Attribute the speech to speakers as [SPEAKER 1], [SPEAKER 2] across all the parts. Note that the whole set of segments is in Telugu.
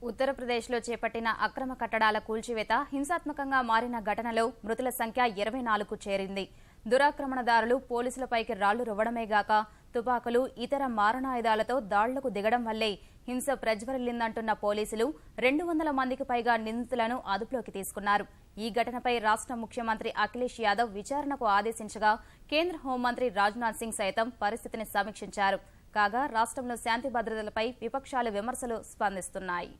[SPEAKER 1] ఉత్తరప్రదేశ్లో చేపట్టిన అక్రమ కట్టడాల కూల్చివేత హింసాత్మకంగా మారిన ఘటనలో మృతుల సంఖ్య 24కు చేరింది. దురాక్రమణదారులు పోలీసులపైకి రాళ్లు రువ్వడమేగాక తుపాకులు, ఇతర మారణాయుధాలతో దాడులకు దిగడం వల్లే హింస ప్రజ్వరిల్లిందంటున్న పోలీసులు 200 మందికి పైగా నిందితులను అదుపులోకి తీసుకున్నారు. ఈ ఘటనపై రాష్ట్ర ముఖ్యమంత్రి అఖిలేష్ యాదవ్ విచారణకు ఆదేశించగా కేంద్ర హోంమంత్రి రాజ్నాథ్ సింగ్ సైతం పరిస్థితిని సమీక్షించారు. కాగా రాష్ట్రంలో శాంతి భద్రతలపై విపక్షాలు విమర్శలు స్పందిస్తున్నాయి.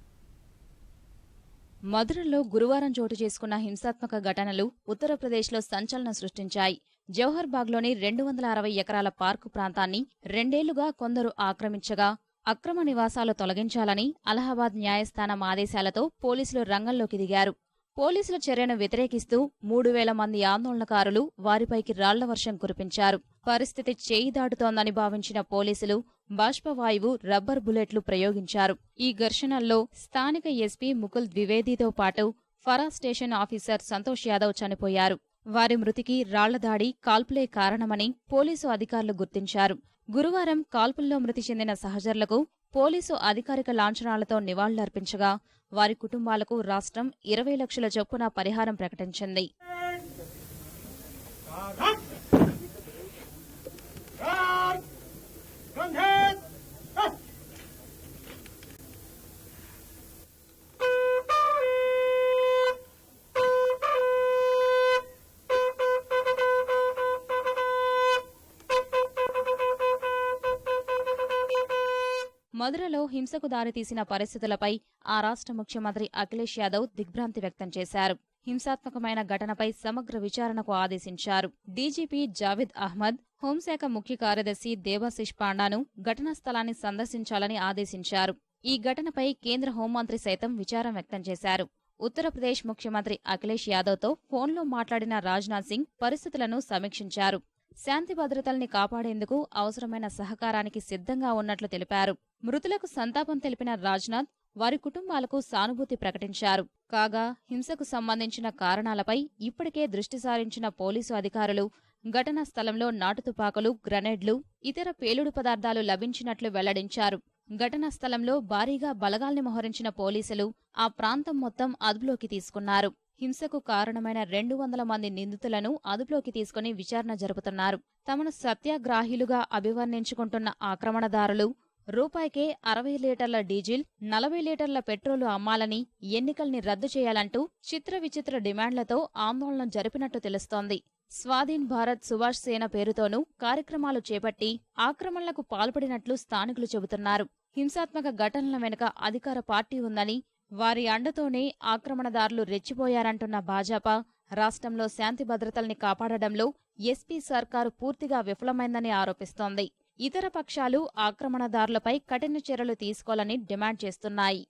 [SPEAKER 1] మధురలో గురువారం చోటు చేసుకున్న హింసాత్మక ఘటనలు ఉత్తరప్రదేశ్లో సంచలనం సృష్టించాయి. జవహర్ బాగ్లోని 260 ఎకరాల పార్కు ప్రాంతాన్ని 2 ఏళ్లుగా కొందరు ఆక్రమించగా అక్రమ నివాసాలు తొలగించాలని అలహాబాద్ న్యాయస్థానం ఆదేశాలతో పోలీసులు రంగంలోకి దిగారు. పోలీసుల చర్యను వ్యతిరేకిస్తూ 3000 మంది ఆందోళనకారులు వారిపైకి రాళ్ల వర్షం కురిపించారు. పరిస్థితి చేయి దాటుతోందని భావించిన పోలీసులు బాష్పవాయువు, రబ్బర్ బుల్లెట్లు ప్రయోగించారు. ఈ ఘర్షణల్లో స్థానిక ఎస్పీ ముకుల్ ద్వివేదితో పాటు ఫరా స్టేషన్ ఆఫీసర్ సంతోష్ యాదవ్ చనిపోయారు. వారి మృతికి రాళ్లదాడి, కాల్పులే కారణమని పోలీసు అధికారులు గుర్తించారు. గురువారం కాల్పుల్లో మృతి చెందిన సహచరులకు పోలీసు అధికారిక లాంఛనాలతో నివాళులర్పించగా వారి కుటుంబాలకు రాష్ట్రం 20 లక్షల చొప్పున పరిహారం ప్రకటించింది. మధురలో హింసకు దారితీసిన పరిస్థితులపై ఆ రాష్ట్ర ముఖ్యమంత్రి అఖిలేష్ యాదవ్ దిగ్భ్రాంతి వ్యక్తం చేశారు. హింసాత్మకమైన ఘటనపై సమగ్ర విచారణకు ఆదేశించారు. డీజీపీ జావేద్ అహ్మద్, హోంశాఖ ముఖ్య కార్యదర్శి దేవాశిష్ పాండాను ఘటనా స్థలాన్ని సందర్శించాలని ఆదేశించారు. ఈ ఘటనపై కేంద్ర హోంమంత్రి సైతం విచారం వ్యక్తం చేశారు. ఉత్తరప్రదేశ్ ముఖ్యమంత్రి అఖిలేష్ యాదవ్తో ఫోన్లో మాట్లాడిన రాజ్నాథ్ సింగ్ పరిస్థితులను సమీక్షించారు. శాంతి భద్రతల్ని కాపాడేందుకు అవసరమైన సహకారానికి సిద్ధంగా ఉన్నట్లు తెలిపారు. మృతులకు సంతాపం తెలిపిన రాజ్నాథ్ వారి కుటుంబాలకు సానుభూతి ప్రకటించారు. కాగా హింసకు సంబంధించిన కారణాలపై ఇప్పటికే దృష్టి సారించిన పోలీసు అధికారులు ఘటనా స్థలంలో నాటుతుపాకులు, గ్రనేడ్లు, ఇతర పేలుడు పదార్థాలు లభించినట్లు వెల్లడించారు. ఘటనా స్థలంలో భారీగా బలగాల్ని మోహరించిన పోలీసులు ఆ ప్రాంతం మొత్తం అదుపులోకి తీసుకున్నారు. హింసకు కారణమైన 200 మంది నిందితులను అదుపులోకి తీసుకుని విచారణ జరుపుతున్నారు. తమను సత్యాగ్రాహులుగా అభివర్ణించుకుంటున్న ఆక్రమణదారులు రూపాయికే 60 లీటర్ల డీజిల్, 40 లీటర్ల పెట్రోలు అమ్మాలని, ఎన్నికల్ని రద్దు చేయాలంటూ చిత్ర విచిత్ర డిమాండ్లతో ఆందోళన జరిపినట్టు తెలుస్తోంది. స్వాధీన్ భారత్ సుభాష్ సేన పేరుతోనూ కార్యక్రమాలు చేపట్టి ఆక్రమణలకు పాల్పడినట్లు స్థానికులు చెబుతున్నారు. హింసాత్మక ఘటనల వెనుక అధికార పార్టీ ఉందని, వారి అండతోనే ఆక్రమణదారులు రెచ్చిపోయారంటున్న భాజపా రాష్ట్రంలో శాంతి భద్రతల్ని కాపాడడంలో ఎస్పీ సర్కారు పూర్తిగా విఫలమైందని ఆరోపిస్తోంది. ఇతర పక్షాలు ఆక్రమణదారులపై కఠిన చర్యలు తీసుకోవాలని డిమాండ్ చేస్తున్నాయి.